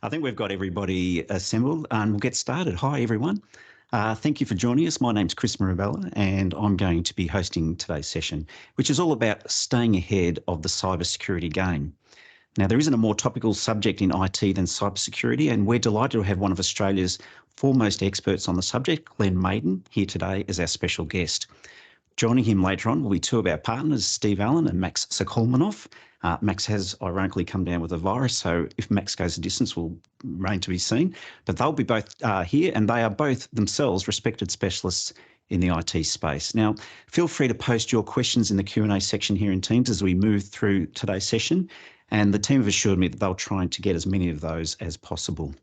I think we've got everybody assembled and we'll get started. Hi, everyone. Thank you for joining us. My name's Chris Mirabella and I'm going to be hosting today's session, which is all about staying ahead of the cybersecurity game. Now, there isn't a more topical subject in IT than cybersecurity, and we're delighted to have one of Australia's foremost experts on the subject, Glenn Maiden, here today as our special guest. Joining him later on will be two of our partners, Steve Allen and Max Sokolmanov. Max has ironically come down with a virus, so if Max goes a distance, will remain to be seen. But they'll be both here, and they are both themselves respected specialists in the IT space. Now, feel free to post your questions in the Q&A section here in Teams as we move through today's session, and the team have assured me that they'll try to get as many of those as possible.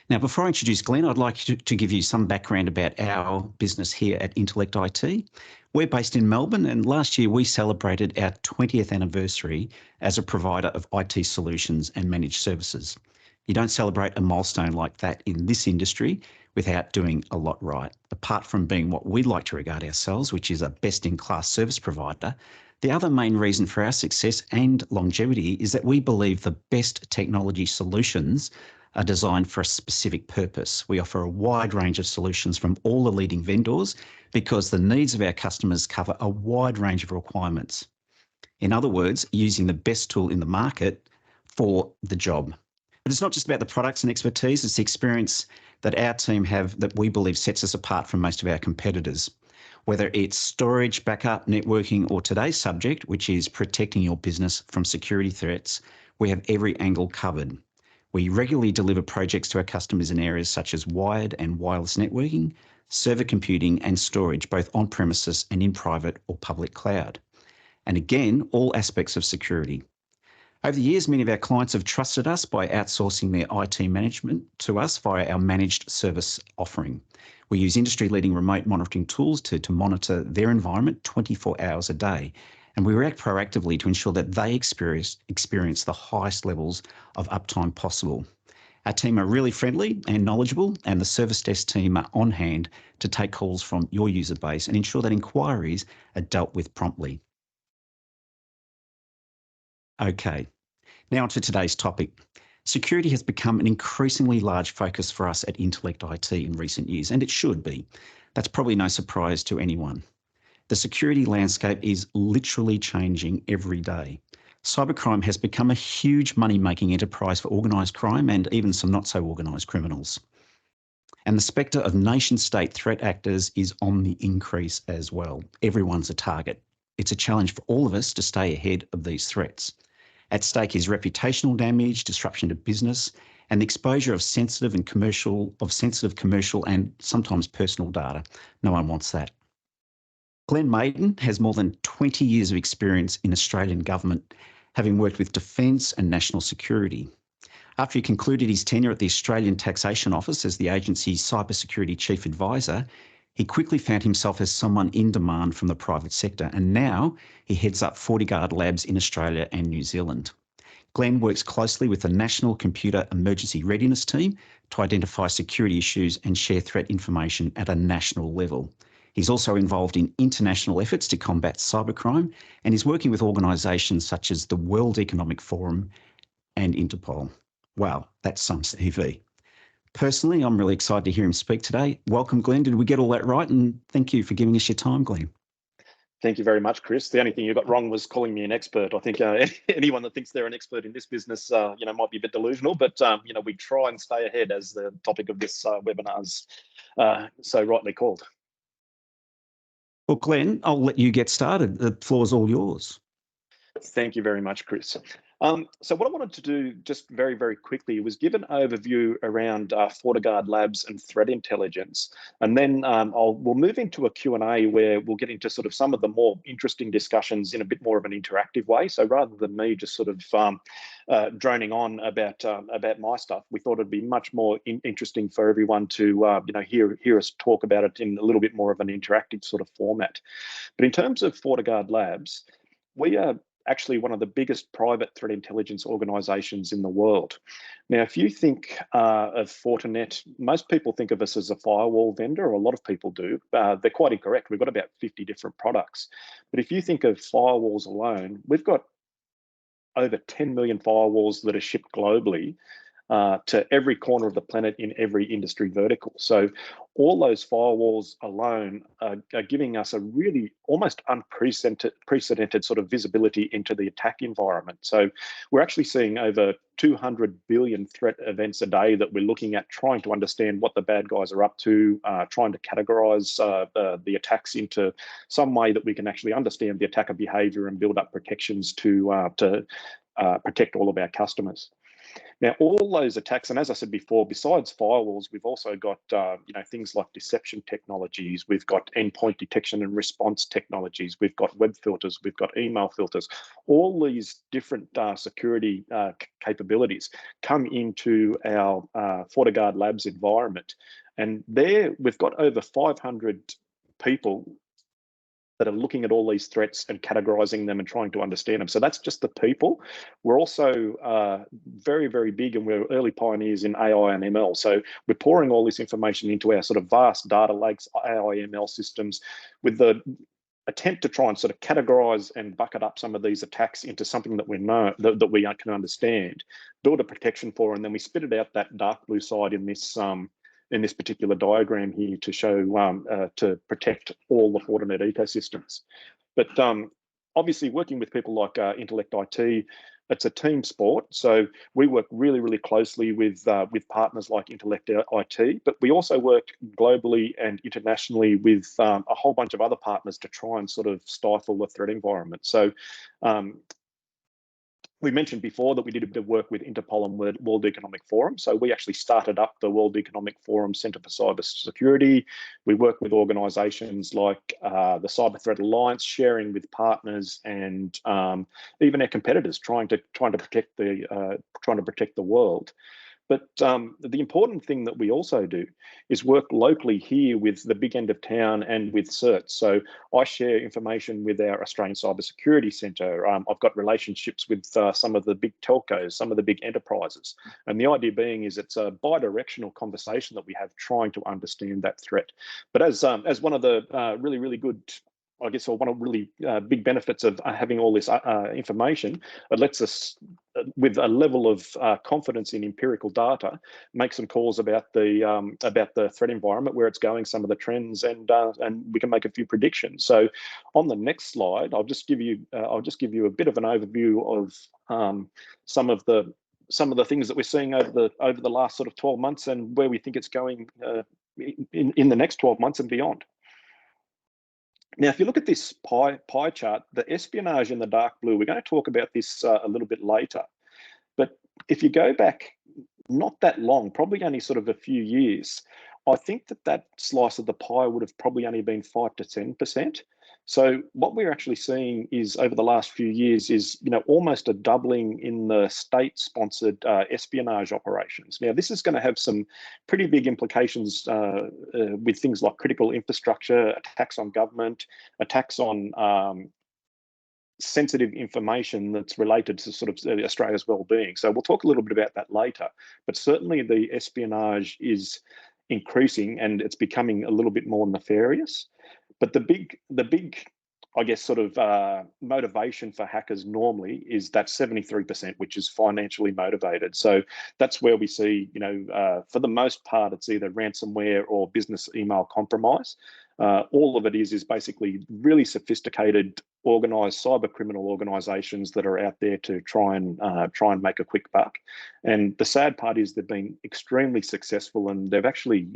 Now, before I introduce Glenn, I'd like to give you some background about our business here at Intellect IT. We're based in Melbourne, and last year we celebrated our 20th anniversary as a provider of IT solutions and managed services. You don't celebrate a milestone like that in this industry without doing a lot right. Apart from being what we like to regard ourselves, which is a best-in-class service provider, the other main reason for our success and longevity is that we believe the best technology solutions are designed for a specific purpose. We offer a wide range of solutions from all the leading vendors because the needs of our customers cover a wide range of requirements. In other words, using the best tool in the market for the job. But it's not just about the products and expertise, it's the experience that our team have that we believe sets us apart from most of our competitors. Whether it's storage, backup, networking, or today's subject, which is protecting your business from security threats, we have every angle covered. We regularly deliver projects to our customers in areas such as wired and wireless networking, server computing and storage, both on-premises and in private or public cloud. And again, all aspects of security. Over the years, many of our clients have trusted us by outsourcing their IT management to us via our managed service offering. We use industry-leading remote monitoring tools to monitor their environment 24 hours a day. And we react proactively to ensure that they experience the highest levels of uptime possible. Our team are really friendly and knowledgeable, and the service desk team are on hand to take calls from your user base and ensure that inquiries are dealt with promptly. Okay, now on to today's topic. Security has become an increasingly large focus for us at Intellect IT in recent years, and it should be. That's probably no surprise to anyone. The security landscape is literally changing every day. Cybercrime has become a huge money-making enterprise for organised crime and even some not-so-organised criminals. And the spectre of nation-state threat actors is on the increase as well. Everyone's a target. It's a challenge for all of us to stay ahead of these threats. At stake is reputational damage, disruption to business, and the exposure of sensitive commercial and sometimes personal data. No one wants that. Glenn Maiden has more than 20 years of experience in Australian government, having worked with defence and national security. After he concluded his tenure at the Australian Taxation Office as the agency's cybersecurity chief advisor, he quickly found himself as someone in demand from the private sector, and now he heads up FortiGuard Labs in Australia and New Zealand. Glenn works closely with the National Computer Emergency Readiness Team to identify security issues and share threat information at a national level. He's also involved in international efforts to combat cybercrime and is working with organisations such as the World Economic Forum and Interpol. Wow, that's some CV. Personally, I'm really excited to hear him speak today. Welcome, Glenn. Did we get all that right? And thank you for giving us your time, Glenn. Thank you very much, Chris. The only thing you got wrong was calling me an expert. I think anyone that thinks they're an expert in this business, might be a bit delusional, but, we try and stay ahead, as the topic of this webinar is so rightly called. Well, Glenn, I'll let you get started. The floor is all yours. Thank you very much, Chris. So what I wanted to do just very, very quickly was give an overview around FortiGuard Labs and threat intelligence. And then we'll move into a Q&A where we'll get into sort of some of the more interesting discussions in a bit more of an interactive way. So rather than me just sort of droning on about my stuff, we thought it'd be much more interesting for everyone to hear us talk about it in a little bit more of an interactive sort of format. But in terms of FortiGuard Labs, we are actually one of the biggest private threat intelligence organizations in the world. Now, if you think of Fortinet, most people think of us as a firewall vendor, or a lot of people do. They're quite incorrect. We've got about 50 different products. But if you think of firewalls alone, we've got over 10 million firewalls that are shipped globally. to every corner of the planet in every industry vertical. So all those firewalls alone are giving us a really almost unprecedented sort of visibility into the attack environment. So we're actually seeing over 200 billion threat events a day that we're looking at, trying to understand what the bad guys are up to, trying to categorize the attacks into some way that we can actually understand the attacker behavior and build up protections to protect all of our customers. Now, all those attacks, and as I said before, besides firewalls, we've also got things like deception technologies. We've got endpoint detection and response technologies. We've got web filters. We've got email filters. All these different security capabilities come into our FortiGuard Labs environment, and there we've got over 500 people that are looking at all these threats and categorizing them and trying to understand them. So that's just the people. We're also very, very big, and we're early pioneers in AI and ML. So we're pouring all this information into our sort of vast data lakes, AI ML systems, with the attempt to try and sort of categorize and bucket up some of these attacks into something that we know, that we can understand, build a protection for, and then we spit it out that dark blue side in this particular diagram here to show to protect all the Fortinet ecosystems. But obviously, working with people like Intellect IT, it's a team sport. So we work really, really closely with partners like Intellect IT, but we also work globally and internationally with a whole bunch of other partners to try and sort of stifle the threat environment. So we mentioned before that we did a bit of work with Interpol and World Economic Forum. So we actually started up the World Economic Forum Centre for Cyber Security. We work with organisations like the Cyber Threat Alliance, sharing with partners and even our competitors, trying to protect the world. But the important thing that we also do is work locally here with the big end of town and with certs. So I share information with our Australian Cybersecurity Centre. I've got relationships with some of the big telcos, some of the big enterprises. And the idea being is it's a bi-directional conversation that we have trying to understand that threat. But as one of the really, really good, I guess, or one of the really big benefits of having all this information, it lets us, with a level of confidence in empirical data, make some calls about the threat environment, where it's going, some of the trends, and we can make a few predictions. So, on the next slide, I'll just give you a bit of an overview of some of the things that we're seeing over the last sort of 12 months and where we think it's going in the next 12 months and beyond. Now, if you look at this pie chart, the espionage in the dark blue, we're going to talk about this a little bit later. But if you go back not that long, probably only sort of a few years, I think that slice of the pie would have probably only been 5 to 10%. So what we're actually seeing is over the last few years is, almost a doubling in the state-sponsored espionage operations. Now, this is going to have some pretty big implications with things like critical infrastructure, attacks on government, attacks on sensitive information that's related to sort of Australia's well-being. So we'll talk a little bit about that later. But certainly the espionage is increasing and it's becoming a little bit more nefarious. But the big, I guess, sort of motivation for hackers normally is that 73%, which is financially motivated. So that's where we see, for the most part, it's either ransomware or business email compromise. All of it is basically really sophisticated, organised cyber criminal organisations that are out there to try and make a quick buck. And the sad part is they've been extremely successful, and they've actually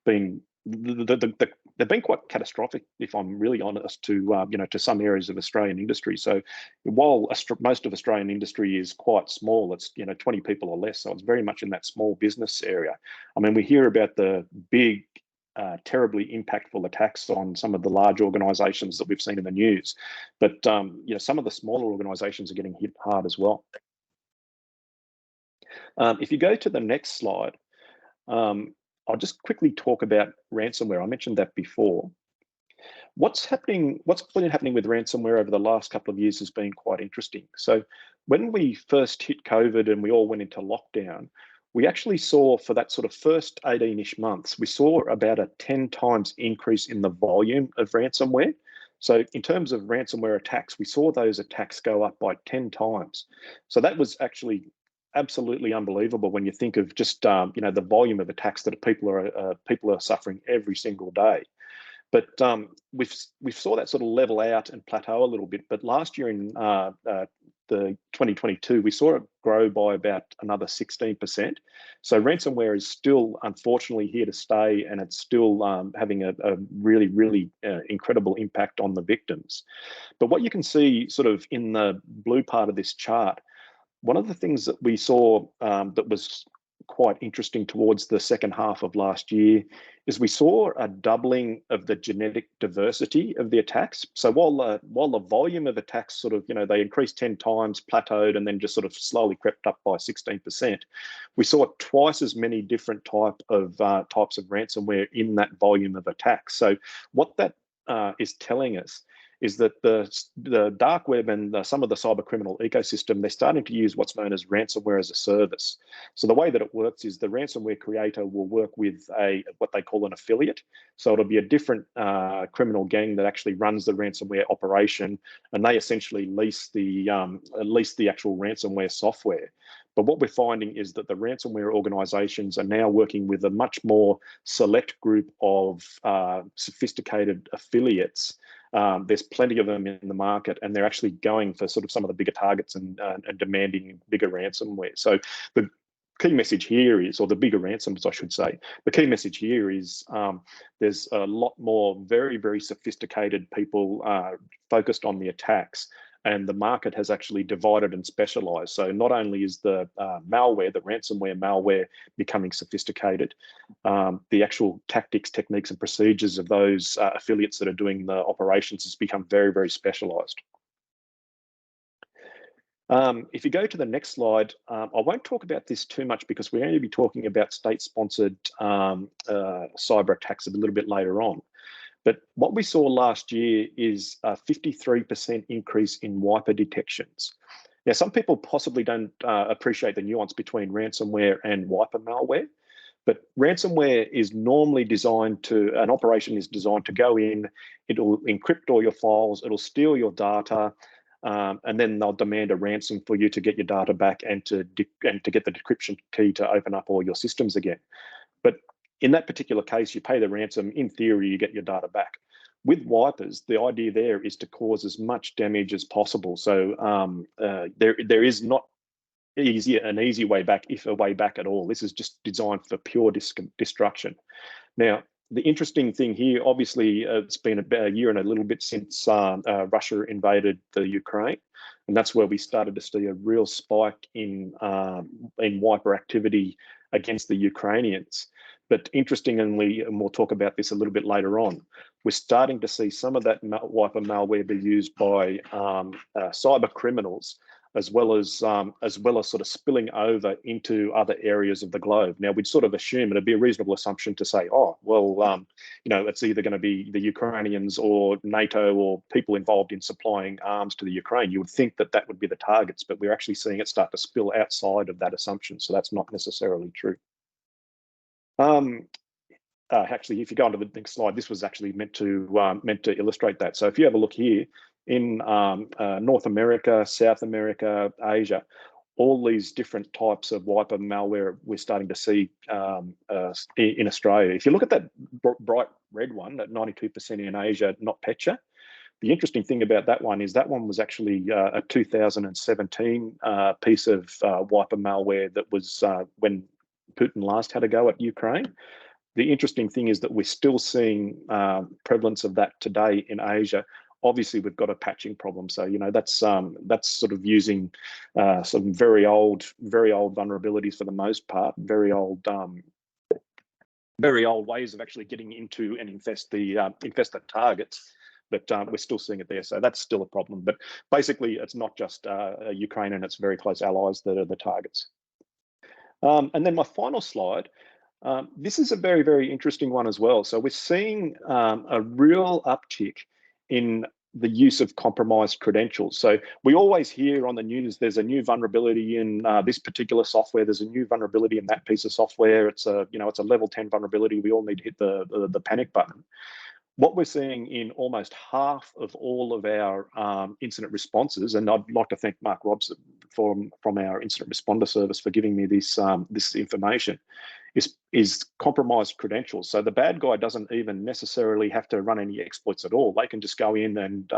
been. They've been quite catastrophic, if I'm really honest, to some areas of Australian industry. So while most of Australian industry is quite small, it's 20 people or less, so it's very much in that small business area. I mean, we hear about the big, terribly impactful attacks on some of the large organisations that we've seen in the news, but some of the smaller organisations are getting hit hard as well. If you go to the next slide. I'll just quickly talk about ransomware. I mentioned that before. What's been happening with ransomware over the last couple of years has been quite interesting. So when we first hit COVID and we all went into lockdown, we actually saw, for that sort of first 18-ish months, we saw about a 10 times increase in the volume of ransomware. So in terms of ransomware attacks, we saw those attacks go up by 10 times. So that was actually absolutely unbelievable when you think of just the volume of attacks that people are suffering every single day. But we've saw that sort of level out and plateau a little bit. But last year in the 2022, we saw it grow by about another 16%. So ransomware is still, unfortunately, here to stay, and it's still having a really, really incredible impact on the victims. But what you can see sort of in the blue part of this chart, one of the things that we saw that was quite interesting towards the second half of last year is we saw a doubling of the genetic diversity of the attacks. So while the volume of attacks sort of, they increased 10 times, plateaued, and then just sort of slowly crept up by 16%, we saw twice as many different types of ransomware in that volume of attacks. So what that is telling us is that the dark web and some of the cyber criminal ecosystem, they're starting to use what's known as ransomware as a service. So the way that it works is the ransomware creator will work with what they call an affiliate. So it'll be a different criminal gang that actually runs the ransomware operation, and they essentially lease the actual ransomware software. But what we're finding is that the ransomware organizations are now working with a much more select group of sophisticated affiliates. There's plenty of them in the market, and they're actually going for sort of some of the bigger targets and demanding bigger ransomware. So the key message here is, or the bigger ransoms, I should say, the key message here is there's a lot more very, very sophisticated people focused on the attacks, and the market has actually divided and specialized. So not only is the malware, the ransomware malware, becoming sophisticated, the actual tactics, techniques, and procedures of those affiliates that are doing the operations has become very, very specialized. If you go to the next slide, I won't talk about this too much because we're going to be talking about state-sponsored cyber attacks a little bit later on. But what we saw last year is a 53% increase in wiper detections. Now, some people possibly don't appreciate the nuance between ransomware and wiper malware, but ransomware is normally an operation is designed to go in, it'll encrypt all your files, it'll steal your data, and then they'll demand a ransom for you to get your data back and to get the decryption key to open up all your systems again. But in that particular case, you pay the ransom. In theory, you get your data back. With wipers, the idea there is to cause as much damage as possible. So there is not an easy way back, if a way back at all. This is just designed for pure destruction. Now, the interesting thing here, obviously, it's been about a year and a little bit since Russia invaded the Ukraine, and that's where we started to see a real spike in wiper activity against the Ukrainians. But interestingly, and we'll talk about this a little bit later on, we're starting to see some of that wiper malware be used by cyber criminals, as well as sort of spilling over into other areas of the globe. Now, we'd sort of assume, it'd be a reasonable assumption to say, oh, well, it's either going to be the Ukrainians or NATO or people involved in supplying arms to the Ukraine. You would think that that would be the targets, but we're actually seeing it start to spill outside of that assumption. So that's not necessarily true. Actually, if you go on to the next slide, this was actually meant to illustrate that. So if you have a look here, in North America, South America, Asia, all these different types of wiper malware we're starting to see in Australia. If you look at that bright red one, at 92% in Asia, not Petcha, the interesting thing about that one is that one was actually a 2017 piece of wiper malware that was when Putin last had a go at Ukraine. The interesting thing is that we're still seeing prevalence of that today in Asia. Obviously, we've got a patching problem, so that's sort of using some very old vulnerabilities for the most part, very old ways of actually getting into and infest the targets. But we're still seeing it there, so that's still a problem. But basically, it's not just Ukraine and its very close allies that are the targets. And then my final slide. This is a very, very interesting one as well. So we're seeing a real uptick in the use of compromised credentials. So we always hear on the news, there's a new vulnerability in this particular software. There's a new vulnerability in that piece of software. It's a level 10 vulnerability. We all need to hit the panic button. what we're seeing in almost half of all of our incident responses, and I'd like to thank Mark Robson from our incident responder service for giving me this this information, is compromised credentials. So the bad guy doesn't even necessarily have to run any exploits at all. They can just go in and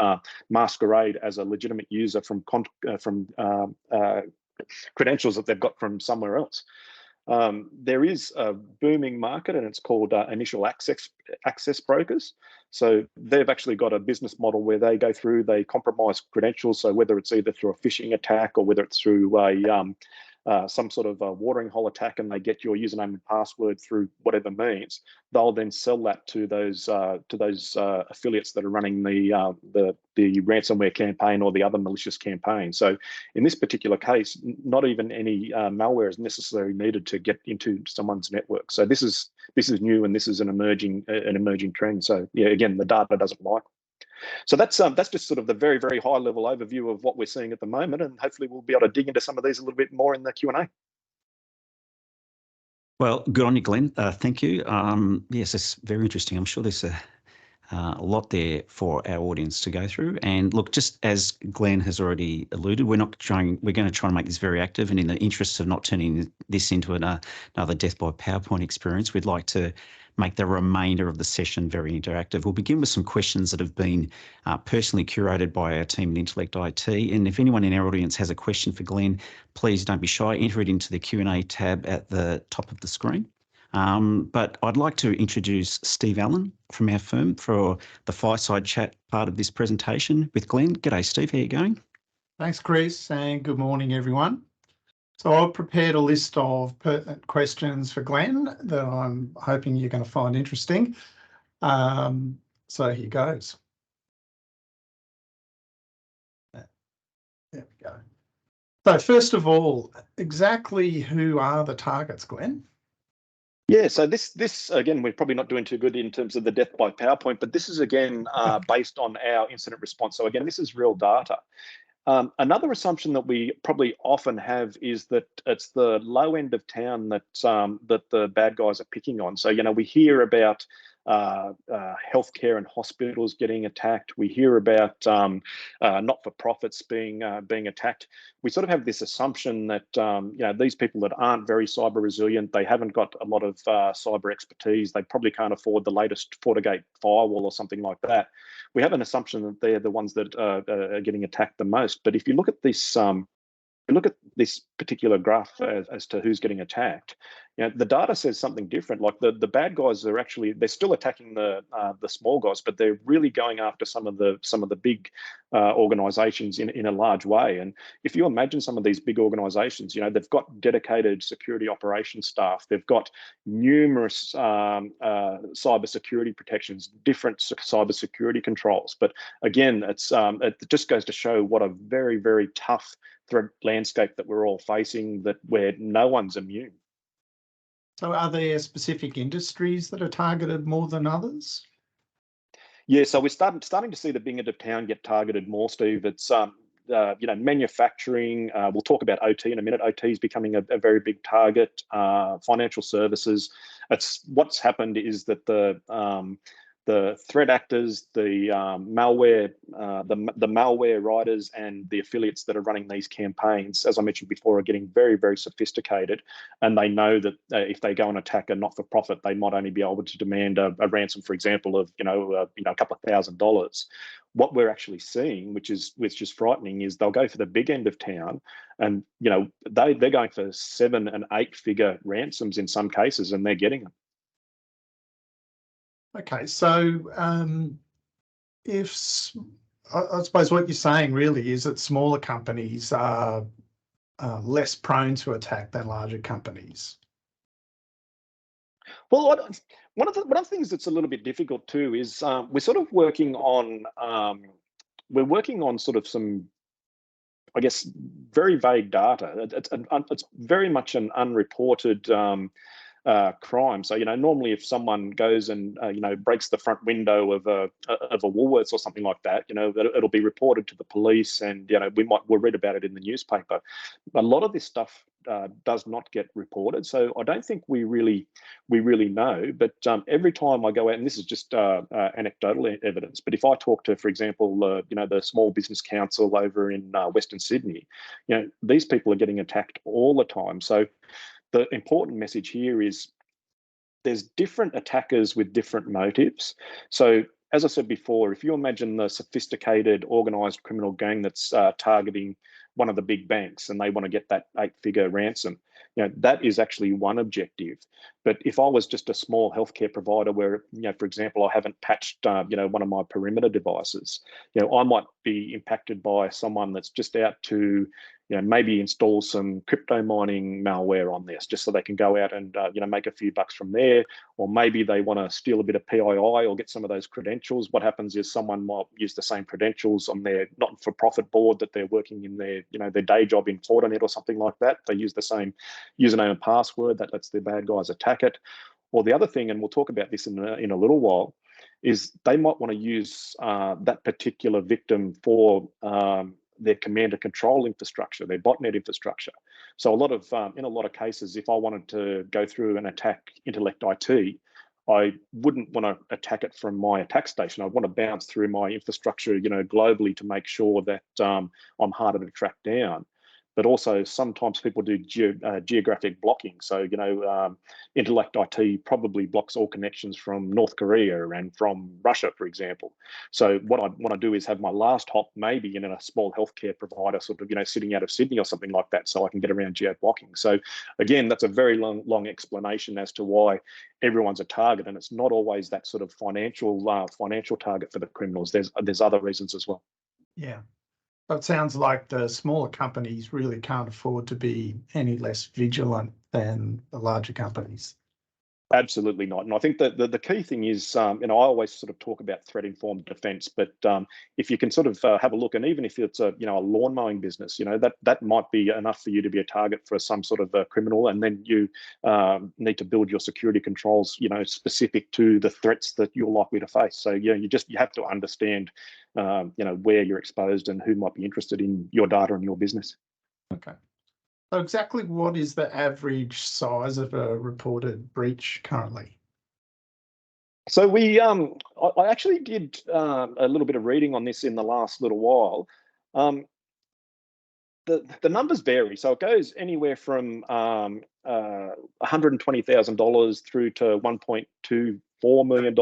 masquerade as a legitimate user from credentials that they've got from somewhere else. There is a booming market, and it's called initial access brokers. So they've actually got a business model where they go through, they compromise credentials. So whether it's either through a phishing attack or whether it's through some sort of watering hole attack, and they get your username and password through whatever means, they'll then sell that to those affiliates that are running the ransomware campaign or the other malicious campaign. So in this particular case, not even any malware is necessarily needed to get into someone's network. So this is new, and this is an emerging trend. So yeah, again, the data doesn't lie. So that's just sort of the very, very high level overview of what we're seeing at the moment, and hopefully we'll be able to dig into some of these a little bit more in the Q&A. Well, good on you, Glenn. Thank you. Yes, it's very interesting. I'm sure there's a lot there for our audience to go through. And look, just as Glenn has already alluded, we're going to try and make this very active. And in the interest of not turning this into another death by PowerPoint experience, we'd like to make the remainder of the session very interactive. We'll begin with some questions that have been personally curated by our team at Intellect IT. And if anyone in our audience has a question for Glenn, please don't be shy. Enter it into the Q&A tab at the top of the screen. But I'd like to introduce Steve Allen from our firm for the fireside chat part of this presentation with Glenn. G'day, Steve. How are you going? Thanks, Chris, and good morning, everyone. So I've prepared a list of pertinent questions for Glenn that I'm hoping you're going to find interesting. So here goes. There we go. So first of all, exactly who are the targets, Glenn? Yeah, so this again, we're probably not doing too good in terms of the death by PowerPoint, but this is again based on our incident response. So again, this is real data. Another assumption that we probably often have is that it's the low end of town that the bad guys are picking on. So we hear about healthcare and hospitals getting attacked. We hear about not-for-profits being attacked. We sort of have this assumption that these people that aren't very cyber resilient, they haven't got a lot of cyber expertise. They probably can't afford the latest FortiGate firewall or something like that. We have an assumption that they're the ones that are getting attacked the most. But if you look at this particular graph as to who's getting attacked, the data says something different. Like the bad guys are they're still attacking the small guys, but they're really going after some of the big organizations in a large way. And if you imagine some of these big organizations, they've got dedicated security operations staff, they've got numerous cyber security protections, different cyber security controls. But again, it just goes to show what a very, very tough threat landscape that we're all facing, where no one's immune. So are there specific industries that are targeted more than others? Yeah, so we're starting to see the big end of town get targeted more, Steve. It's manufacturing. We'll talk about OT in a minute. OT is becoming a very big target. Financial services. What's happened is that the threat actors, the malware writers, and the affiliates that are running these campaigns, as I mentioned before, are getting very, very sophisticated, and they know that if they go and attack a not-for-profit, they might only be able to demand a ransom, for example, of a couple of $1,000s. What we're actually seeing, which is frightening, is they'll go for the big end of town, and they're going for 7- and 8-figure ransoms in some cases, and they're getting them. Okay, so if I suppose what you're saying really is that smaller companies are less prone to attack than larger companies. Well, one of the things that's a little bit difficult too is we're sort of working on sort of some, I guess, very vague data. It's very much an unreported crime. So normally if someone goes and breaks the front window of a Woolworths or something like that, it'll be reported to the police, and we'll read about it in the newspaper. A lot of this stuff does not get reported. So I don't think we really know. But every time I go out, and this is just anecdotal evidence, but if I talk to, for example, the Small Business Council over in Western Sydney, these people are getting attacked all the time. So the important message here is there's different attackers with different motives. So as I said before, if you imagine the sophisticated organized criminal gang that's targeting one of the big banks and they want to get that 8-figure ransom, that is actually one objective. But if I was just a small healthcare provider where, for example, I haven't patched, one of my perimeter devices, I might be impacted by someone that's just out to, maybe install some crypto mining malware on this just so they can go out and, make a few bucks from there. Or maybe they want to steal a bit of PII or get some of those credentials. What happens is someone might use the same credentials on their not-for-profit board that they're working in their day job in Fortinet or something like that. They use the same username and password that lets the bad guys attack it. Or the other thing, and we'll talk about this in a little while, is they might want to use that particular victim for their command and control infrastructure, their botnet infrastructure. So in a lot of cases, if I wanted to go through and attack Intellect IT, I wouldn't want to attack it from my attack station. I'd want to bounce through my infrastructure, globally to make sure that I'm harder to track down. But also sometimes people do geographic blocking. So, Intellect IT probably blocks all connections from North Korea and from Russia, for example. So what I want to do is have my last hop maybe in a small healthcare provider sort of, sitting out of Sydney or something like that, so I can get around geo-blocking. So again, that's a very long explanation as to why everyone's a target, and it's not always that sort of financial target for the criminals. There's other reasons as well. Yeah. It sounds like the smaller companies really can't afford to be any less vigilant than the larger companies. Absolutely not. And I think that the key thing is, I always sort of talk about threat-informed defense, but if you can sort of have a look, and even if it's a lawn mowing business, that might be enough for you to be a target for some sort of criminal, and then you need to build your security controls, specific to the threats that you're likely to face. So you have to understand, where you're exposed and who might be interested in your data and your business. Okay. So exactly what is the average size of a reported breach currently? So I actually did a little bit of reading on this in the last little while. The numbers vary. So it goes anywhere from $120,000 through to $1.24 million.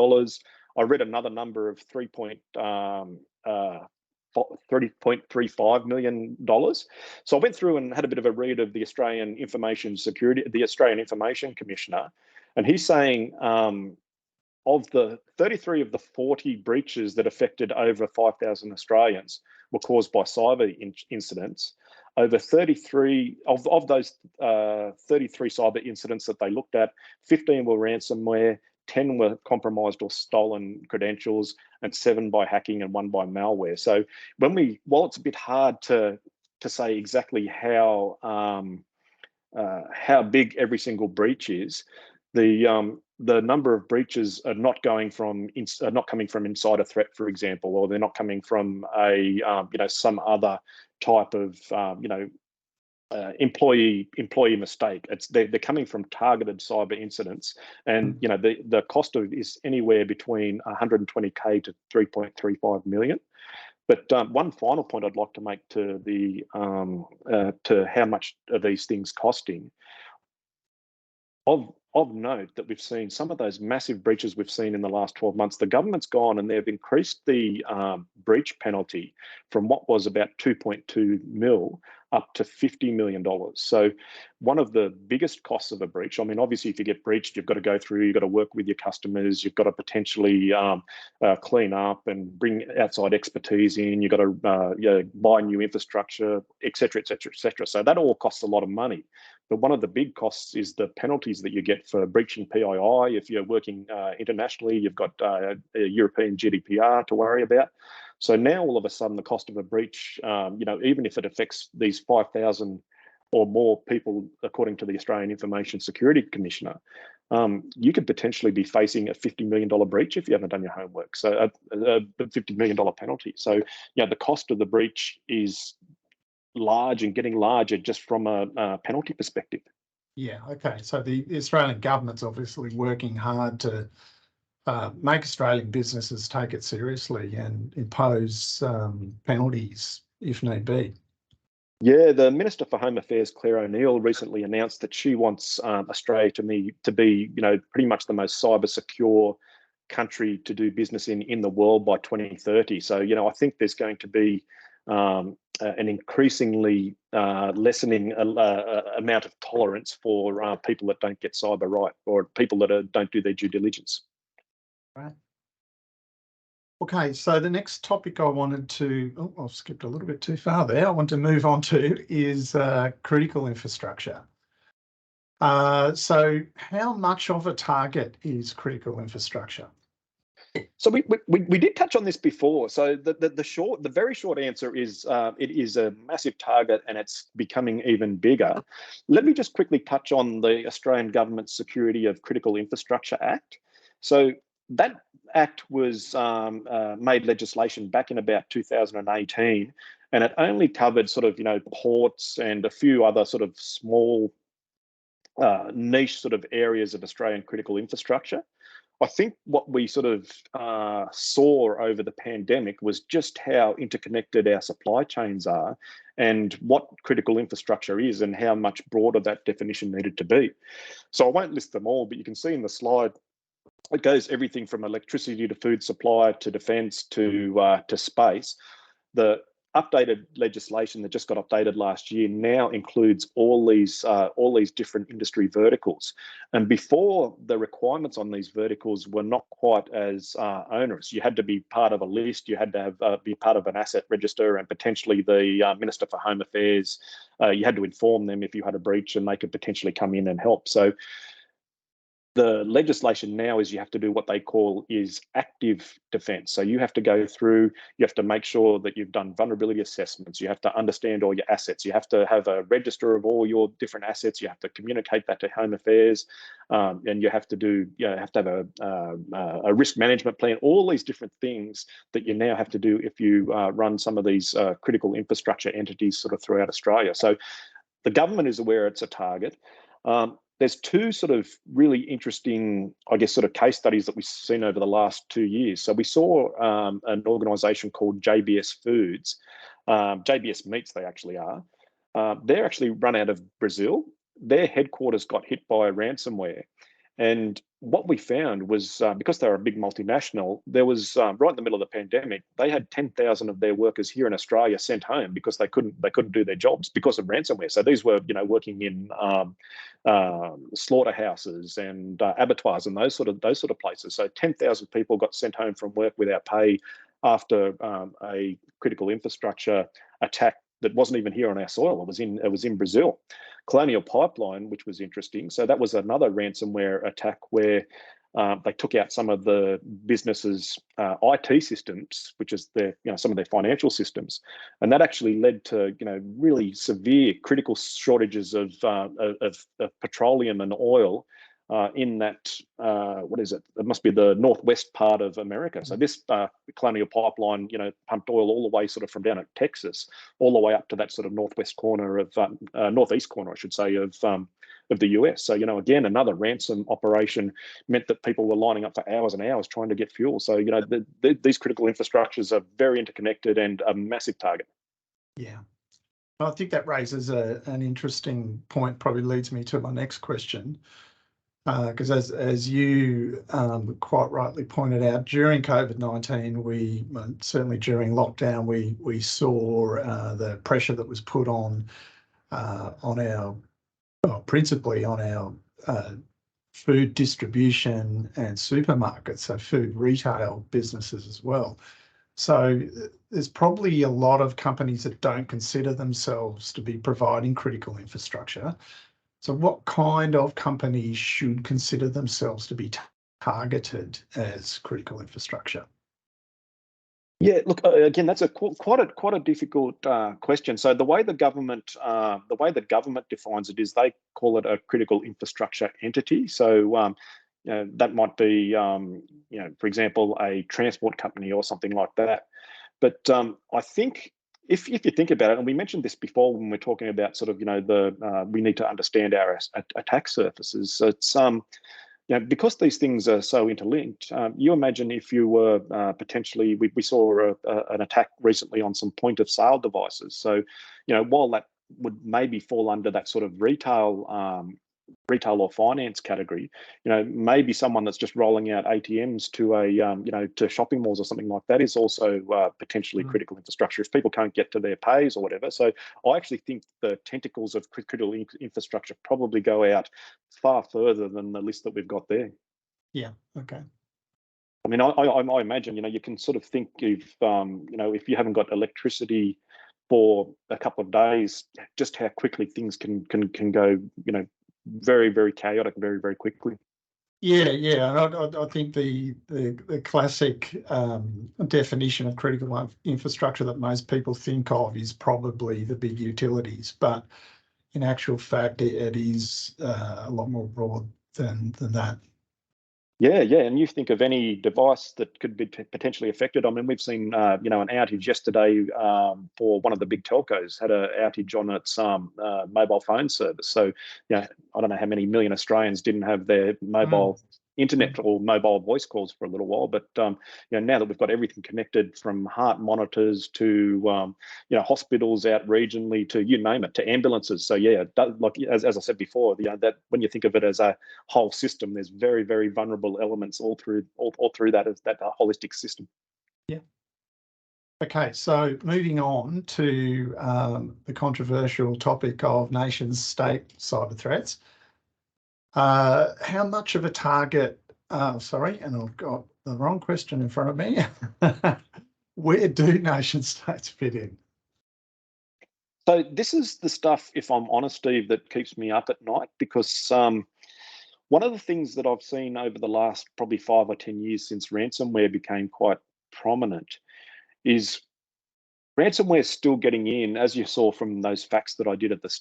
I read another number of $30.35 million. So I went through and had a bit of a read of the Australian Information Commissioner, and he's saying of the 33 of the 40 breaches that affected over 5,000 Australians were caused by cyber incidents. Over 33 of those 33 cyber incidents that they looked at, 15 were ransomware, 10 were compromised or stolen credentials, and 7 by hacking and 1 by malware. So while it's a bit hard to say exactly how big every single breach is, the number of breaches are not coming from inside a threat, for example, or they're not coming from some other type of employee mistake. They're coming from targeted cyber incidents, and the cost of it is anywhere between 120K to 3.35 million. But one final point I'd like to make to how much are these things costing. Of note that we've seen some of those massive breaches we've seen in the last 12 months, the government's gone and they've increased the breach penalty from what was about 2.2 mil up to $50 million. So one of the biggest costs of a breach, I mean, obviously if you get breached, you've got to go through, you've got to work with your customers, you've got to potentially clean up and bring outside expertise in, you've got to buy new infrastructure, et cetera, et cetera, et cetera. So that all costs a lot of money. But one of the big costs is the penalties that you get for breaching PII. If you're working internationally, you've got a European GDPR to worry about. So now all of a sudden the cost of a breach, even if it affects these 5,000 or more people, according to the Australian Information Security Commissioner, you could potentially be facing a $50 million breach if you haven't done your homework. So a $50 million penalty. So the cost of the breach is large and getting larger just from a penalty perspective. Yeah, okay. So the Australian government's obviously working hard to make Australian businesses take it seriously and impose penalties if need be. Yeah, the Minister for Home Affairs, Claire O'Neill, recently announced that she wants Australia to be, pretty much the most cyber secure country to do business in the world by 2030. So, I think there's going to be an increasingly lessening amount of tolerance for people that don't get cyber right, or people that don't do their due diligence. Right. Okay, so the next topic I wanted to, I've skipped a little bit too far there. I want to move on to is critical infrastructure. So how much of a target is critical infrastructure? So we did touch on this before. So the very short answer is it is a massive target and it's becoming even bigger. Let me just quickly touch on the Australian Government Security of Critical Infrastructure Act. So that act was made legislation back in about 2018, and it only covered sort of ports and a few other sort of small niche sort of areas of Australian critical infrastructure. I think what we sort of saw over the pandemic was just how interconnected our supply chains are and what critical infrastructure is and how much broader that definition needed to be. So I won't list them all, but you can see in the slide, it goes everything from electricity to food supply to defence to space. The updated legislation that just got updated last year now includes all these different industry verticals. And before, the requirements on these verticals were not quite as onerous. You had to be part of a list, you had to have be part of an asset register, and potentially the Minister for Home Affairs, you had to inform them if you had a breach and they could potentially come in and help. So the legislation now is you have to do what they call is active defence. So you have to go through, you have to make sure that you've done vulnerability assessments, you have to understand all your assets, you have to have a register of all your different assets, you have to communicate that to Home Affairs, and you have to have a risk management plan, all these different things that you now have to do if you run some of these critical infrastructure entities sort of throughout Australia. So the government is aware it's a target. There's two sort of really interesting, I guess, sort of case studies that we've seen over the last 2 years. So we saw an organisation called JBS Foods, JBS Meats they actually are. They're actually run out of Brazil. Their headquarters got hit by ransomware. And what we found was because they're a big multinational, there was right in the middle of the pandemic, they had 10,000 of their workers here in Australia sent home because they couldn't do their jobs because of ransomware. So these were working in slaughterhouses and abattoirs and those sort of places. So 10,000 people got sent home from work without pay after a critical infrastructure attack that wasn't even here on our soil. It was in Brazil. Colonial Pipeline, which was interesting. So that was another ransomware attack where they took out some of the businesses' IT systems, which is some of their financial systems, and that actually led to really severe critical shortages of petroleum and oil in that what is it? It must be the northwest part of America. So this Colonial Pipeline, pumped oil all the way sort of from down at Texas, all the way up to that sort of northwest corner of northeast corner, I should say, of the US. So again, another ransom operation meant that people were lining up for hours and hours trying to get fuel. So these critical infrastructures are very interconnected and a massive target. Yeah. I think that raises an interesting point, probably leads me to my next question. Because as you quite rightly pointed out, during COVID-19, certainly during lockdown, we saw the pressure that was put on principally on our food distribution and supermarkets, so food retail businesses as well. So there's probably a lot of companies that don't consider themselves to be providing critical infrastructure. So what kind of companies should consider themselves to be targeted as critical infrastructure? Yeah, look, again, that's quite a difficult question. So the way the government defines it is they call it a critical infrastructure entity. So that might be for example, a transport company or something like that. But I think if you think about it, and we mentioned this before when we're talking about sort of, we need to understand our attack surfaces. So it's because these things are so interlinked, you imagine if you were potentially, we saw an attack recently on some point of sale devices. So, while that would maybe fall under that sort of retail or finance category, maybe someone that's just rolling out ATMs to to shopping malls or something like that is also potentially critical infrastructure if people can't get to their pays or whatever. So I actually think the tentacles of critical infrastructure probably go out far further than the list that we've got there. Yeah. Okay. I mean, I imagine, you can sort of think if if you haven't got electricity for a couple of days, just how quickly things can go, very, very chaotic, very, very quickly. Yeah, yeah. And I think the classic definition of critical infrastructure that most people think of is probably the big utilities, but in actual fact, it is a lot more broad than that. Yeah, yeah, and you think of any device that could be potentially affected. I mean, we've seen, an outage yesterday for one of the big telcos had an outage on its mobile phone service. So, I don't know how many million Australians didn't have their mobile internet or mobile voice calls for a little while. But now that we've got everything connected, from heart monitors to hospitals out regionally to you name it, to ambulances. So yeah, like as I said before, that when you think of it as a whole system, there's very, very vulnerable elements all through that as that holistic system. Yeah. Okay, so moving on to the controversial topic of nation-state cyber threats. How much of a target, sorry, and I've got the wrong question in front of me. Where do nation states fit in? So this is the stuff, if I'm honest, Steve, that keeps me up at night, because one of the things that I've seen over the last probably 5 or 10 years since ransomware became quite prominent is ransomware is still getting in, as you saw from those facts that I did at that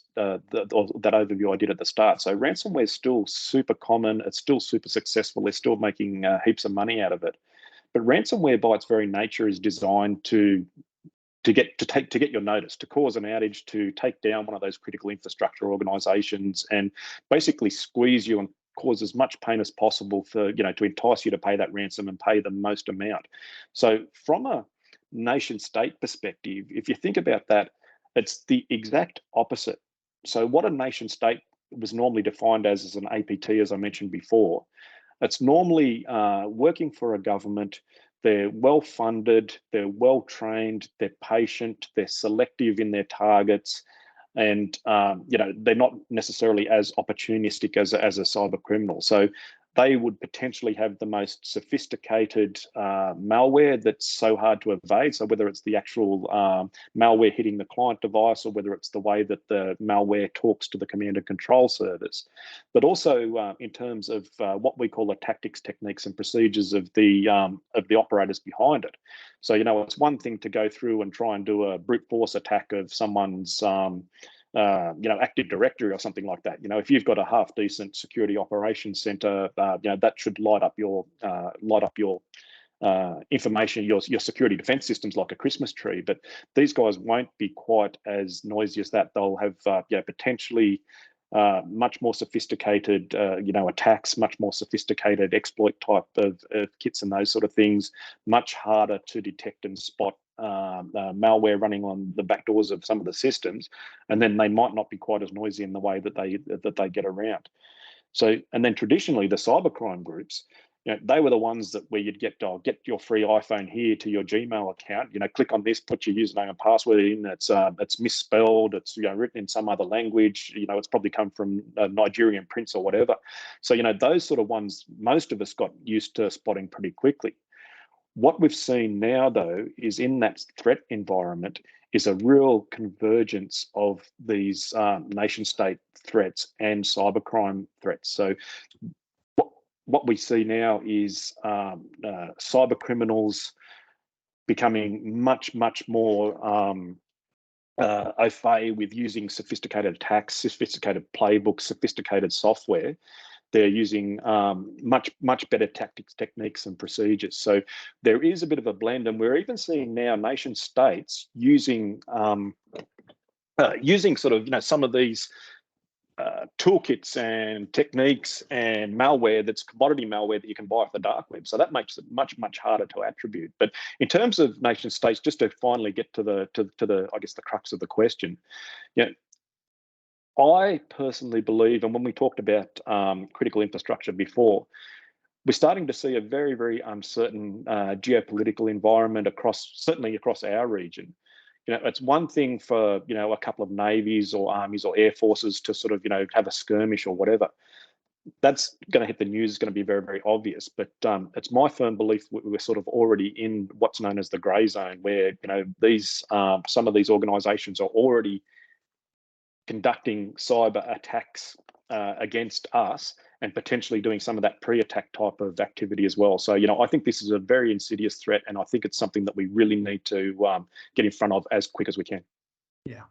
overview I did at the start. So ransomware is still super common. It's still super successful. They're still making heaps of money out of it. But ransomware, by its very nature, is designed to get your notice, to cause an outage, to take down one of those critical infrastructure organizations, and basically squeeze you and cause as much pain as possible for, to entice you to pay that ransom and pay the most amount. So from a nation state perspective, if you think about that, it's the exact opposite. So what a nation state was normally defined as an APT, as I mentioned before, it's normally working for a government. They're well funded, they're well trained, they're patient, they're selective in their targets, and they're not necessarily as opportunistic as a cyber criminal. So they would potentially have the most sophisticated malware that's so hard to evade. So whether it's the actual malware hitting the client device, or whether it's the way that the malware talks to the command and control service, but also in terms of what we call the tactics, techniques, and procedures of the operators behind it. So it's one thing to go through and try and do a brute force attack of someone's Active Directory or something like that. If you've got a half decent security operations center, that should light up your information, your security defense systems like a Christmas tree. But these guys won't be quite as noisy as that. They'll have potentially much more sophisticated attacks, much more sophisticated exploit type of kits and those sort of things, much harder to detect and spot malware running on the back doors of some of the systems, and then they might not be quite as noisy in the way that they get around. So, and then traditionally the cybercrime groups, they were the ones that where you'd get your free iPhone here to your Gmail account. Click on this, put your username and password in. It's misspelled. It's written in some other language. It's probably come from Nigerian prince or whatever. So those sort of ones, most of us got used to spotting pretty quickly. What we've seen now, though, is in that threat environment is a real convergence of these nation-state threats and cybercrime threats. So what we see now is cyber criminals becoming much, much more au fait with using sophisticated attacks, sophisticated playbooks, sophisticated software They're using much better tactics, techniques, and procedures. So there is a bit of a blend, and we're even seeing now nation states using sort of some of these toolkits and techniques and malware that's commodity malware that you can buy off the dark web. So that makes it much harder to attribute. But in terms of nation states, just to finally get to the I guess the crux of the question, I personally believe, and when we talked about critical infrastructure before, we're starting to see a very uncertain geopolitical environment certainly across our region. It's one thing for a couple of navies or armies or air forces to sort of have a skirmish or whatever. That's going to hit the news. Is going to be very obvious. But it's my firm belief we're sort of already in what's known as the grey zone, where these some of these organisations are already conducting cyber attacks against us, and potentially doing some of that pre-attack type of activity as well. So, I think this is a very insidious threat, and I think it's something that we really need to get in front of as quick as we can. Yeah.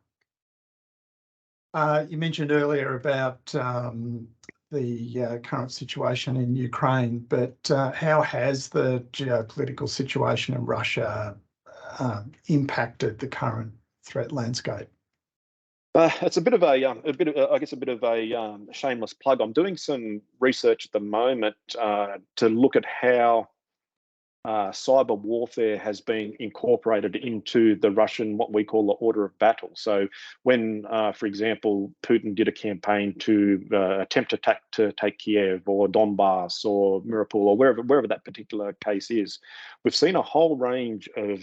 You mentioned earlier about the current situation in Ukraine, but how has the geopolitical situation in Russia impacted the current threat landscape? It's a bit of a shameless plug. I'm doing some research at the moment to look at how cyber warfare has been incorporated into the Russian, what we call the order of battle. So when, for example, Putin did a campaign to attempt to take Kiev or Donbass or Mariupol or wherever that particular case is, we've seen a whole range of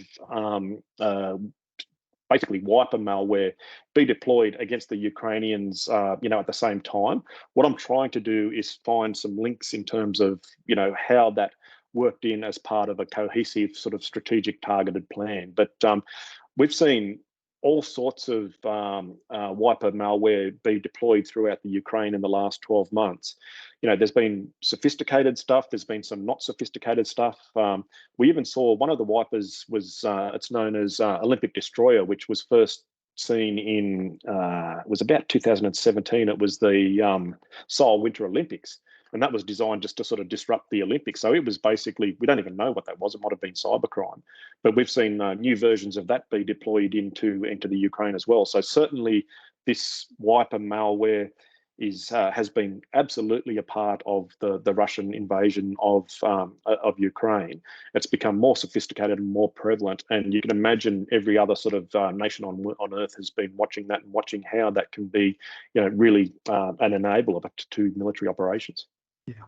basically wiper malware be deployed against the Ukrainians, at the same time. What I'm trying to do is find some links in terms of, how that worked in as part of a cohesive sort of strategic targeted plan. But we've seen all sorts of wiper malware be deployed throughout the Ukraine in the last 12 months. There's been sophisticated stuff. There's been some not sophisticated stuff. We even saw one of the wipers was, it's known as Olympic Destroyer, which was first seen in, was about 2017. It was the Seoul Winter Olympics. And that was designed just to sort of disrupt the Olympics. So it was basically, we don't even know what that was. It might have been cybercrime. But we've seen new versions of that be deployed into the Ukraine as well. So certainly this wiper malware has been absolutely a part of the Russian invasion of Ukraine. It's become more sophisticated and more prevalent. And you can imagine every other sort of nation on earth has been watching that and watching how that can be, really an enabler to military operations. Yeah.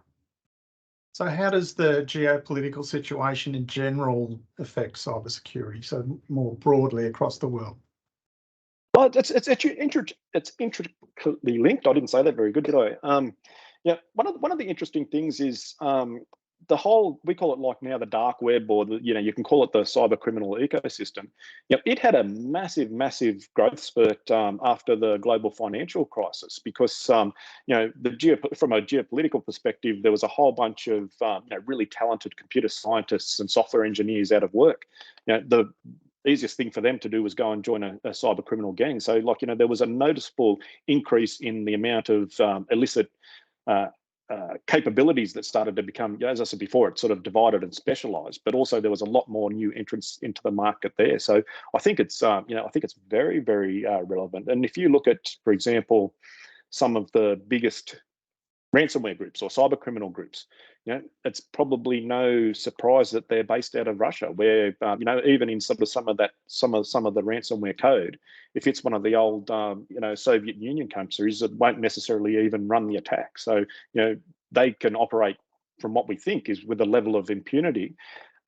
So how does the geopolitical situation in general affect cybersecurity, so more broadly across the world? Well, it's intricately linked. I didn't say that very good, did I? One of the interesting things is the whole, we call it like now the dark web, or you can call it the cyber criminal ecosystem. It had a massive growth spurt after the global financial crisis, because from a geopolitical perspective, there was a whole bunch of really talented computer scientists and software engineers out of work. The easiest thing for them to do was go and join a cyber criminal gang. So there was a noticeable increase in the amount of illicit capabilities that started to become, as I said before, it sort of divided and specialized, but also there was a lot more new entrants into the market there. So I think it's, very relevant. And if you look at, for example, some of the biggest ransomware groups or cyber criminal groups, it's probably no surprise that they're based out of Russia, where even in some of the ransomware code, if it's one of the old Soviet Union countries, it won't necessarily even run the attack. So they can operate, from what we think, is with a level of impunity.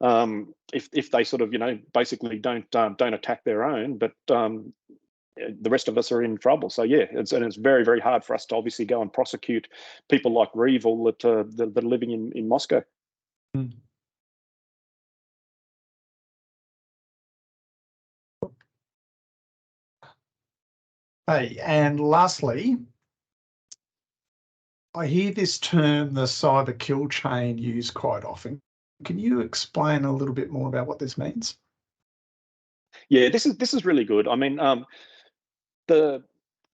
If they sort of basically don't attack their own, but the rest of us are in trouble. So yeah, it's very hard for us to obviously go and prosecute people like Revil that are living in Moscow. Mm. Hey, and lastly, I hear this term, the cyber kill chain, used quite often. Can you explain a little bit more about what this means? Yeah, this is really good. I mean,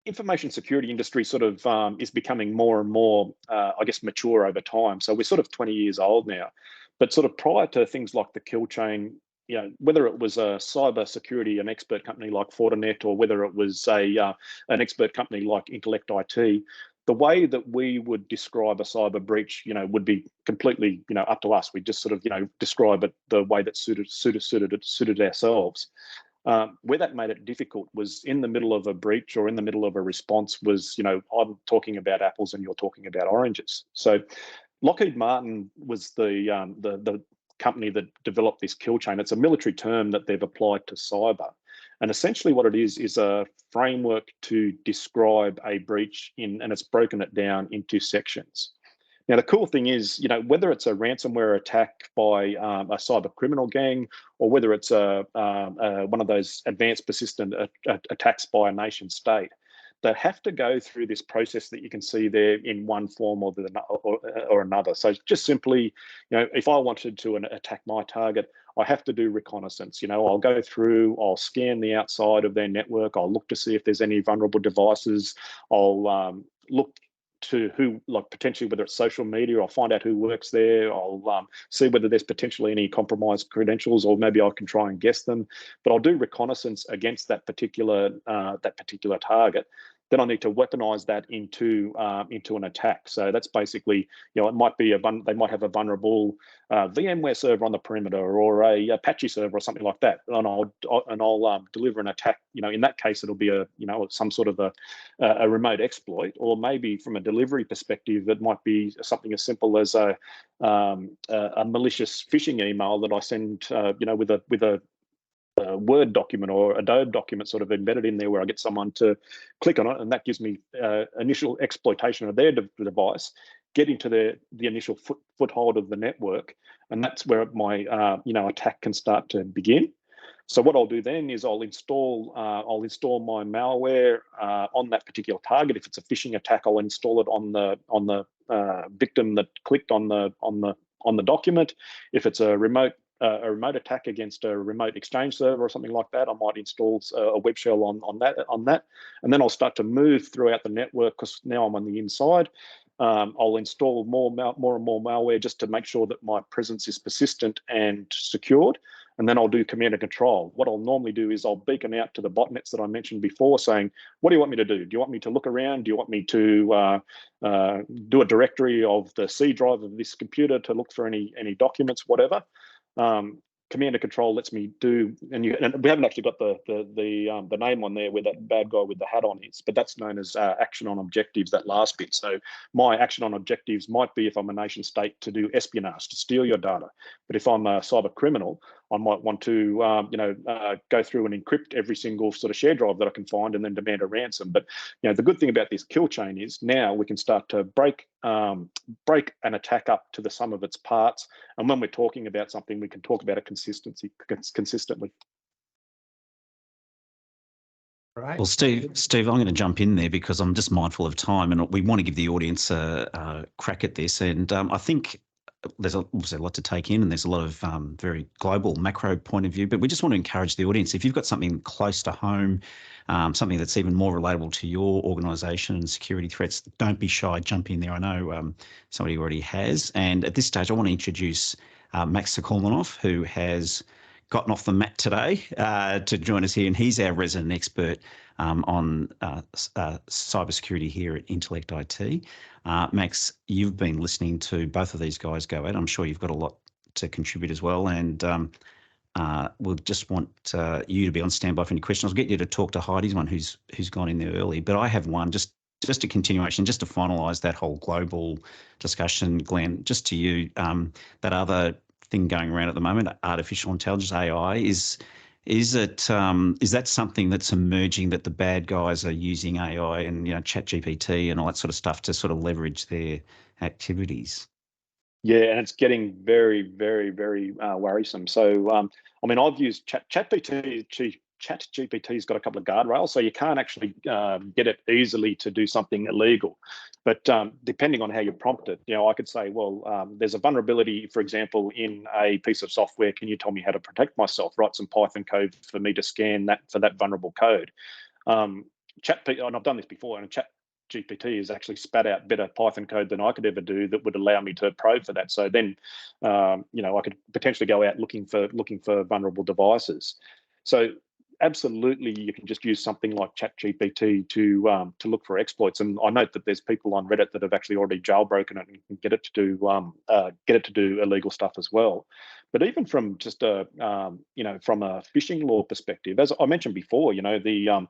information security industry sort of is becoming more and more, I guess, mature over time. So we're sort of 20 years old now. But sort of prior to things like the kill chain, you know, whether it was a cyber security, an expert company like Fortinet, or whether it was an expert company like Intellect IT, the way that we would describe a cyber breach, you know, would be completely, you know, up to us. We just sort of, you know, describe it the way that suited ourselves. Where that made it difficult was in the middle of a breach or in the middle of a response was, you know, I'm talking about apples and you're talking about oranges. So Lockheed Martin was the company that developed this kill chain. It's a military term that they've applied to cyber. And essentially what it is a framework to describe a breach and it's broken it down into sections. Now, the cool thing is, you know, whether it's a ransomware attack by a cyber criminal gang, or whether it's one of those advanced persistent attacks by a nation state, they have to go through this process that you can see there in one form or another. So just simply, you know, if I wanted to attack my target, I have to do reconnaissance. You know, I'll go through, I'll scan the outside of their network, I'll look to see if there's any vulnerable devices, I'll look to who, like potentially whether it's social media, I'll find out who works there, I'll see whether there's potentially any compromised credentials, or maybe I can try and guess them. But I'll do reconnaissance against that particular target. Then I need to weaponize that into an attack. So that's basically, you know, it might be they might have a vulnerable VMware server on the perimeter, or a Apache server or something like that, and I'll deliver an attack. You know, in that case, it'll be some sort of a remote exploit, or maybe from a delivery perspective, it might be something as simple as a malicious phishing email that I send, you know, with a Word document or Adobe document sort of embedded in there, where I get someone to click on it, and that gives me initial exploitation of their device, get into the initial foothold of the network, and that's where my attack can start to begin. So what I'll do then is I'll install my malware on that particular target. If it's a phishing attack, I'll install it on the victim that clicked on the document. If it's a remote attack against a remote exchange server or something like that, I might install a web shell on that, and then I'll start to move throughout the network, because now I'm on the inside. I'll install more and more malware just to make sure that my presence is persistent and secured. And then I'll do command and control. What I'll normally do is I'll beacon out to the botnets that I mentioned before, saying, what do you want me to do? Do you want me to look around? Do you want me to do a directory of the C drive of this computer to look for any documents, whatever? Command and control lets me do, and we haven't actually got the name on there where that bad guy with the hat on is, but that's known as action on objectives, that last bit. So my action on objectives might be, if I'm a nation state, to do espionage, to steal your data. But if I'm a cyber criminal, I might want to go through and encrypt every single sort of share drive that I can find, and then demand a ransom. But you know, the good thing about this kill chain is now we can start to break an attack up to the sum of its parts. And when we're talking about something, we can talk about it consistently. Right. Well, Steve, I'm going to jump in there because I'm just mindful of time, and we want to give the audience a crack at this. And I think there's obviously a lot to take in, and there's a lot of very global macro point of view, but we just want to encourage the audience, if you've got something close to home, something that's even more relatable to your organisation and security threats, don't be shy, jump in there. I know somebody already has. And at this stage, I want to introduce Max Sokolmanov, who has gotten off the mat today to join us here, and he's our resident expert on cybersecurity here at Intellect IT. Max, you've been listening to both of these guys go at it. I'm sure you've got a lot to contribute as well, and we'll just want you to be on standby for any questions. I'll get you to talk to Heidi's one, who's gone in there early, but I have one just a continuation, just to finalise that whole global discussion, Glenn, just to you, that other thing going around at the moment, artificial intelligence, AI, is that something that's emerging, that the bad guys are using AI and, you know, chat GPT and all that sort of stuff to sort of leverage their activities? Yeah, and it's getting very, very, very worrisome. So, I mean, I've used ChatGPT's got a couple of guardrails, so you can't actually get it easily to do something illegal. But depending on how you prompt it, you know, I could say, well, there's a vulnerability, for example, in a piece of software. Can you tell me how to protect myself? Write some Python code for me to scan that for that vulnerable code. and I've done this before, and Chat GPT has actually spat out better Python code than I could ever do that would allow me to probe for that. So then, I could potentially go out looking for vulnerable devices. So absolutely, you can just use something like ChatGPT to look for exploits. And I note that there's people on Reddit that have actually already jailbroken it and can get it to do illegal stuff as well. But even from just from a phishing law perspective, as I mentioned before, the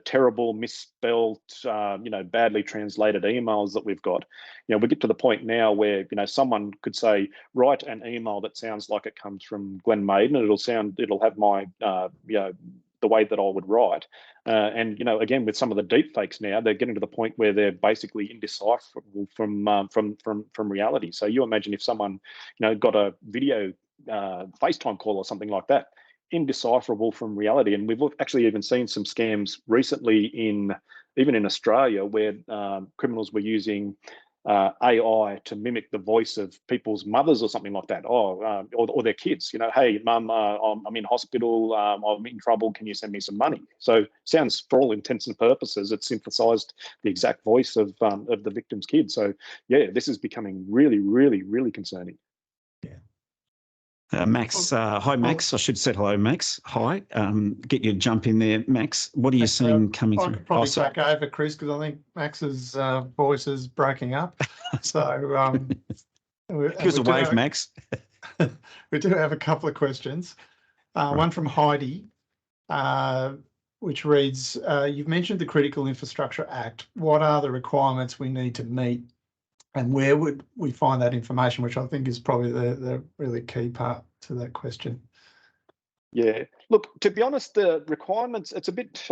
terrible misspelled, badly translated emails that we've got. We get to the point now where someone could say, write an email that sounds like it comes from Glenn Maiden, and it'll have my the way that I would write. And again, with some of the deep fakes now, they're getting to the point where they're basically indecipherable from reality. So you imagine if someone got a video FaceTime call or something like that, indecipherable from reality. And we've actually even seen some scams recently even in Australia where criminals were using AI to mimic the voice of people's mothers or something like that, or their kids. Hey, mum, I'm in hospital, I'm in trouble. Can you send me some money? So sounds, for all intents and purposes, it's synthesized the exact voice of the victim's kid. So yeah, this is becoming really, really, really concerning. Max, hi Max. I should have said hello, Max. Hi. Get your jump in there, Max. What are you seeing coming through? I could probably take over, Chris, because I think Max's voice is breaking up. So give us a wave, Max. We do have a couple of questions. Right. One from Heidi, which reads, you've mentioned the Critical Infrastructure Act. What are the requirements we need to meet? And where would we find that information, which I think is probably the really key part to that question. Yeah, look, to be honest, the requirements, it's a bit,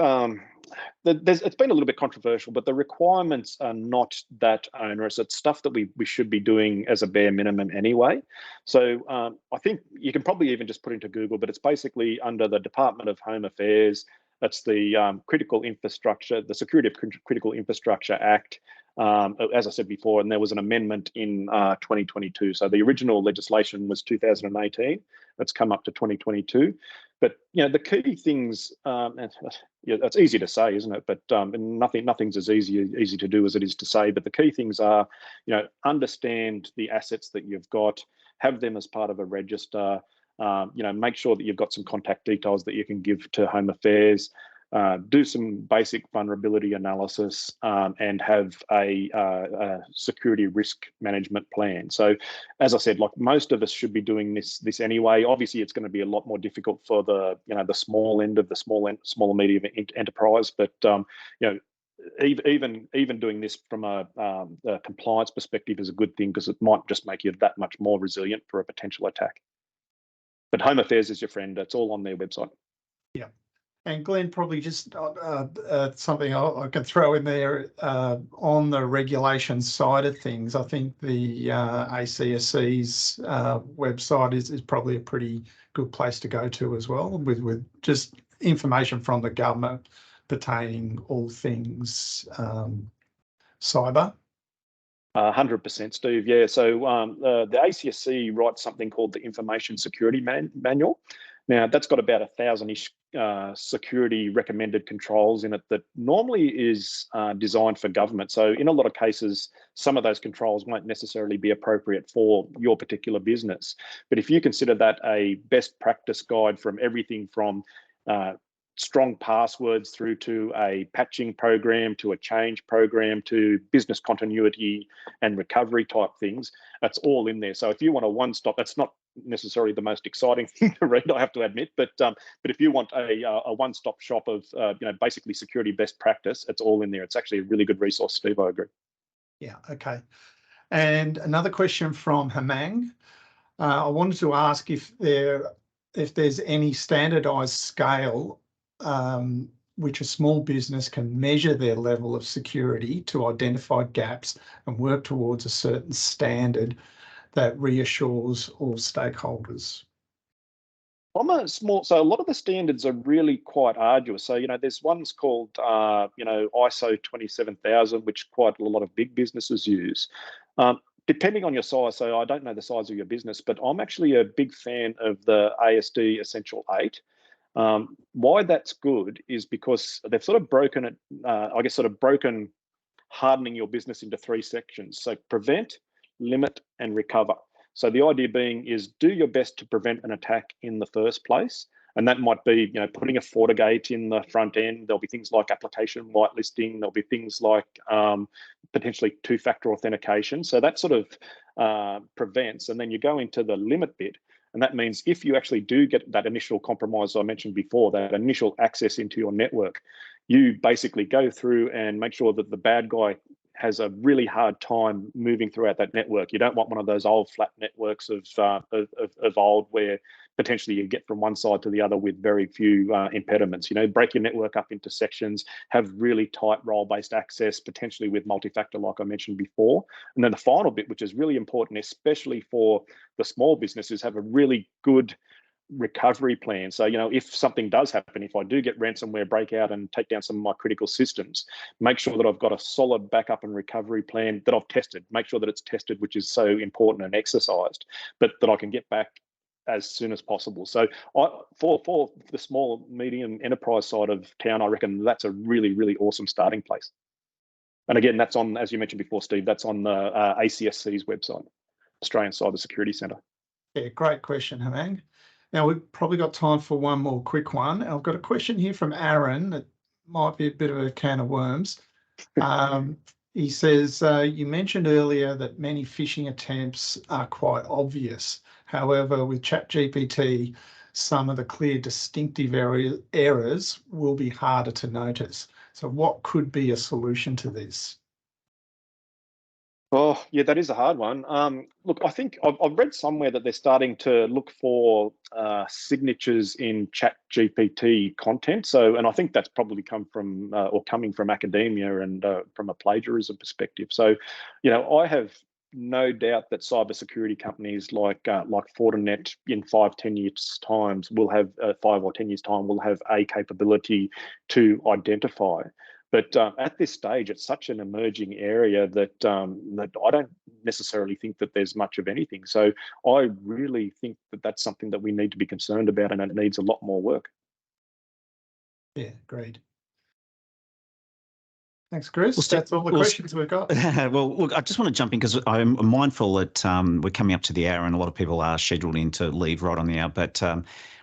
it's been a little bit controversial, but the requirements are not that onerous. It's stuff that we should be doing as a bare minimum anyway. So I think you can probably even just put into Google, but it's basically under the Department of Home Affairs. That's the Critical Infrastructure, the Security of Critical Infrastructure Act. As I said before, and there was an amendment in 2022. So the original legislation was 2018. That's come up to 2022. But the key things, it's easy to say, isn't it? But nothing's as easy to do as it is to say. But the key things are, understand the assets that you've got, have them as part of a register. Make sure that you've got some contact details that you can give to Home Affairs. Do some basic vulnerability analysis and have a security risk management plan. So, as I said, like most of us should be doing this anyway. Obviously, it's going to be a lot more difficult for the the small end of the small and medium enterprise. But even doing this from a compliance perspective is a good thing because it might just make you that much more resilient for a potential attack. But Home Affairs is your friend. It's all on their website. Yeah. And Glenn, probably just something I can throw in there on the regulation side of things. I think the ACSC's website is probably a pretty good place to go to as well, with just information from the government pertaining all things cyber. 100%, Steve. Yeah. So the ACSC writes something called the Information Security Manual. Now, that's got about 1,000-ish security recommended controls in it that normally is designed for government. So in a lot of cases, some of those controls won't necessarily be appropriate for your particular business. But if you consider that a best practice guide from everything from strong passwords through to a patching program, to a change program, to business continuity and recovery type things, that's all in there. So if you want a one-stop, that's not necessarily the most exciting thing to read, I have to admit, but if you want a one-stop shop of basically security best practice, it's all in there. It's actually a really good resource, Steve. I agree. Yeah. Okay. And another question from Hamang. I wanted to ask if there's any standardized scale which a small business can measure their level of security to identify gaps and work towards a certain standard that reassures all stakeholders. So a lot of the standards are really quite arduous. So, there's ones called, ISO 27000, which quite a lot of big businesses use. Depending on your size, so I don't know the size of your business, but I'm actually a big fan of the ASD Essential 8. Why that's good is because they've sort of broken it, I guess, hardening your business into 3 sections. So prevent, limit, and recover. So the idea being is do your best to prevent an attack in the first place. And that might be, putting a FortiGate in the front end. There'll be things like application whitelisting. There'll be things like potentially 2-factor authentication. So that sort of prevents. And then you go into the limit bit. And that means if you actually do get that initial compromise I mentioned before, that initial access into your network, you basically go through and make sure that the bad guy has a really hard time moving throughout that network. You don't want one of those old flat networks of old where potentially you get from one side to the other with very few impediments. Break your network up into sections, have really tight role-based access, potentially with multi-factor, like I mentioned before. And then the final bit, which is really important, especially for the small businesses, have a really good recovery plan. So, if something does happen, if I do get ransomware breakout and take down some of my critical systems, make sure that I've got a solid backup and recovery plan that I've tested. Make sure that it's tested, which is so important, and exercised, but that I can get back as soon as possible. So for the small, medium enterprise side of town, I reckon that's a really, really awesome starting place. And again, that's on, as you mentioned before, Steve, that's on the ACSC's website, Australian Cyber Security Centre. Yeah, great question, Hamang. Now, we've probably got time for one more quick one. I've got a question here from Aaron that might be a bit of a can of worms. He says, you mentioned earlier that many phishing attempts are quite obvious. However, with ChatGPT, some of the clear distinctive errors will be harder to notice. So what could be a solution to this? Oh, yeah, that is a hard one. Look, I think I've read somewhere that they're starting to look for signatures in ChatGPT content. So, and I think that's probably coming from academia and from a plagiarism perspective. So, I have no doubt that cybersecurity companies like Fortinet in 5-10 years times will have 5 or 10 years time will have a capability to identify. But at this stage, it's such an emerging area that I don't necessarily think that there's much of anything. So I really think that that's something that we need to be concerned about, and it needs a lot more work. Yeah, great. Thanks, Chris. Well, that's all the questions we've got. Well, look, I just want to jump in because I'm mindful that we're coming up to the hour and a lot of people are scheduled in to leave right on the hour. But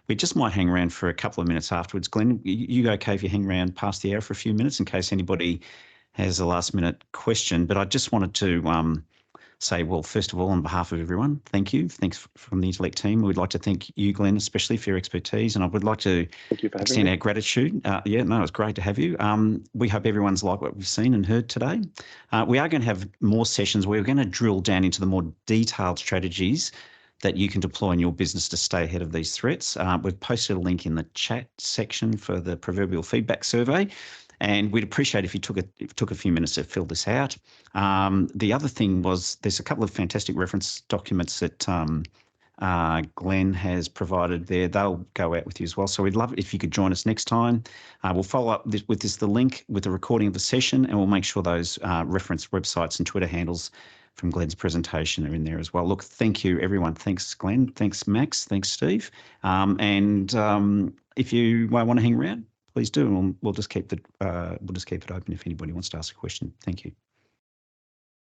we just might hang around for a couple of minutes afterwards. Glenn, you okay if you hang around past the hour for a few minutes in case anybody has a last minute question? But I just wanted to say, well, first of all, on behalf of everyone, thank you. Thanks from the Intellect team. We'd like to thank you, Glenn, especially for your expertise. And I would like to extend our gratitude. It was great to have you. We hope everyone's liked what we've seen and heard today. We are going to have more sessions where we're going to drill down into the more detailed strategies that you can deploy in your business to stay ahead of these threats. We've posted a link in the chat section for the proverbial feedback survey. And we'd appreciate if you took a few minutes to fill this out. The other thing was there's a couple of fantastic reference documents that Glenn has provided there. They'll go out with you as well. So we'd love it if you could join us next time. We'll follow up with the link with the recording of the session, and we'll make sure those reference websites and Twitter handles from Glenn's presentation are in there as well. Look, thank you, everyone. Thanks, Glenn. Thanks, Max. Thanks, Steve. And if you want to hang around, please do, and we'll just keep it open if anybody wants to ask a question. Thank you.